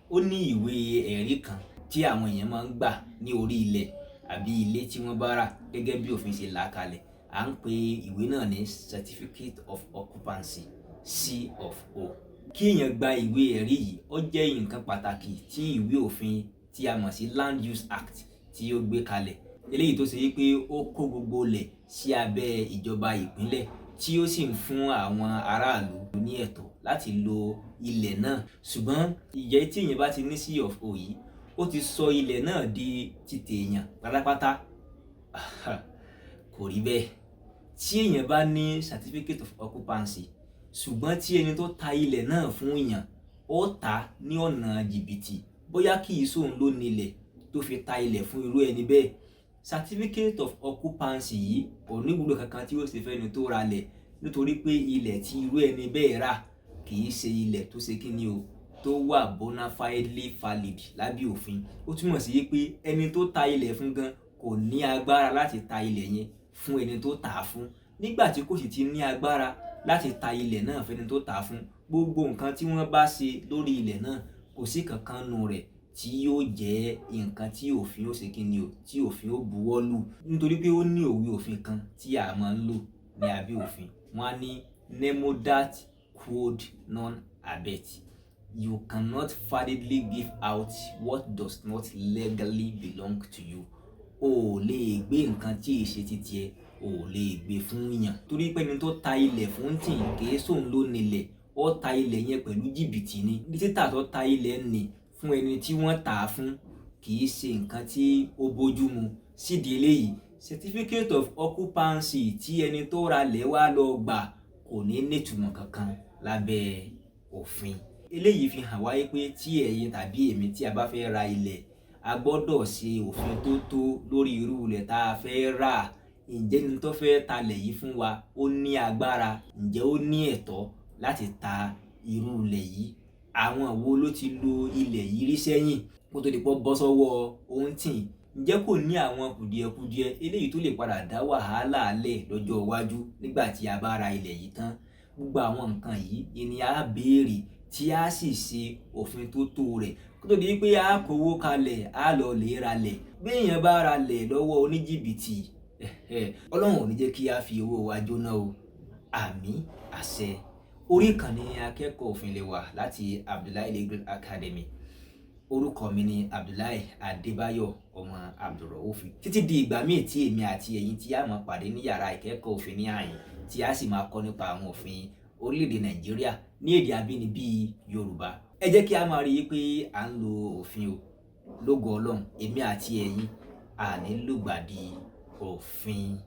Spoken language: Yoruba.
ó ní ìwé ẹ̀rí kan tí àwọn èèyàn máa ń gbà ní orí ilẹ̀ àbí ilé tí wọ́n bá rà gẹ́gẹ́ bí òfin ṣe là kalẹ̀. À ń pè ìwé náà ní Certificate of Occupancy, C of O. Kí èèyàn gba ìwé ẹ̀rí yìí ó jẹ́ nǹkan pàtàkì tí ìwé òfin tí a mọ̀ sí Land Use Act tí ó gbé kalẹ̀. Eléyìí tó ṣe wípé ó kó gbogbo ilẹ̀ sí abẹ́ ìjọba ìpínlẹ̀ tí ó sì ń fún àwọn aráàlú ní ẹ̀tọ́ láti lo ilẹ̀ náà. Ṣùgbọ́n ìjẹ́ tí èèyàn bá ti ní C of O yìí, ó ti sọ ilẹ̀ náà di ti tèèyàn pátápátá. Kò rí bẹ́ẹ̀. Tí èèyàn bá ní Certificate of Occupancy ṣùgbọ́n tí ẹni tó ta ilẹ̀ náà fún èèyàn ó tà ní ọ̀nà jìbìtì, bóyá kì í sóhun ló nílẹ̀ tó fi ta ilẹ̀ fún irú ẹni bẹ́ẹ̀, Certificate of Occupancy yìí kò ní ìwúlò kankan tí ó ṣe fẹ́ni tó ra lẹ̀, nítorí pé ilẹ̀ tí irú ẹni bẹ́ẹ̀ rà kì í ṣe ilẹ̀ tó ṣe kíni o, tó wà Bonafide valid lábẹ́ òfin. Ó túmọ̀ sí pé ẹni tó ta ilẹ̀ fún gan kò ní agbára láti ta ilẹ̀ yẹn fún ẹni tó tà á fún. Nígbà tí kò sì ti ní agbára láti ta ilẹ̀ náà fẹ́ni tó tà á fún, gbogbo nǹkan tí wọ́n bá ṣe lórí ilẹ̀ náà kò sí kankan nù rẹ̀ tí yóò jẹ́ nǹkan tí òfin ó ṣe kíni o, tí òfin ó buwọ́ lù. Nítorí pé ó ní òwe òfin kan tí a máa ń lò ní abẹ́ òfin. Wọ́n á ní nemo dat quod non habet. You cannot validly give out what does not legally belong to you. O ò lè gbé nǹkan tí èṣe títí ẹ, o ò lè gbé fún yàn. Torí pé ẹni tó ta ilẹ̀ fún tìǹ kìí sóhun ló nílẹ̀, ó ta ilẹ̀ yẹn pẹ̀lú jìbìtì ni. Ní títà tó ta ilẹ̀ nì fún ẹni tí wọ́n tà á fún kìí ṣe nǹkan tí ó bójú mu. Sídìí eléyìí, Certificate of Occupancy tí ẹni tó ra lẹ̀ wá lọ gbà kò ní nítumọ̀ kankan lábẹ́ òfin. Eléyìí fi hàn wáyé pé tí ẹ̀yin tàbí èmi tí a bá fẹ́ ra ilẹ̀, a gbọ́dọ̀ ṣe òfin tó tó lórí irú ilẹ̀ tá a fẹ́ rà. Ǹjẹ́ ẹni tó fẹ́ talẹ̀ yìí fún wa ó ní agbára? Ǹjẹ́ ó ní ẹ̀tọ́ láti ta irú ilẹ̀ yìí? Àwọn wo ló ti lo ilẹ̀ yìí rí sẹ́yìn kó tó di pọ́ bọ́ sọ́wọ́ ohun tìǹ? Ǹjẹ́ kò ní àwọn kùdìẹ̀kudiẹ eléyìí tó lè padà dá wàhálà lẹ̀ lọ́jọ́ iwájú nígbà tí a bá ra ilẹ̀ yìí tán? Gbogbo àwọn nǹkan yìí ni a béèrè tí a sì ṣe òfin tó tó rẹ̀ kó tó di pé a kówó kalẹ̀, a lọ lè ra lẹ̀. Bí èèyàn bá ra lẹ̀ lọ́wọ́ oníjìbìtì, Ọlọ́run ò ní jẹ́ kí a fi owó wa jóná o. Àmín, àṣẹ. Orí ìkànnì akẹ́kọ̀ọ́ òfin lè wà láti Abdullahi Legal Academy. Orúkọ mi ni Abdullahi Adebayo ọmọ Abdulrauf. Títí di ìgbà míì tí èmi àti ẹ̀yin tí a máa pàdé ní yàrá ìkẹ́kọ̀ọ́ òfin ní àyìn tí a sì máa kọ́ nípa àwọn òfin orílẹ̀-èdè Nàìjíríà ní èdè abínibí Yorùbá. Ẹ jẹ́ kí a máa rí i pé à ń lo òfin o. Lógo Ọlọ́run, èmi àti ẹ̀yin à ní lùgbàdì òfin.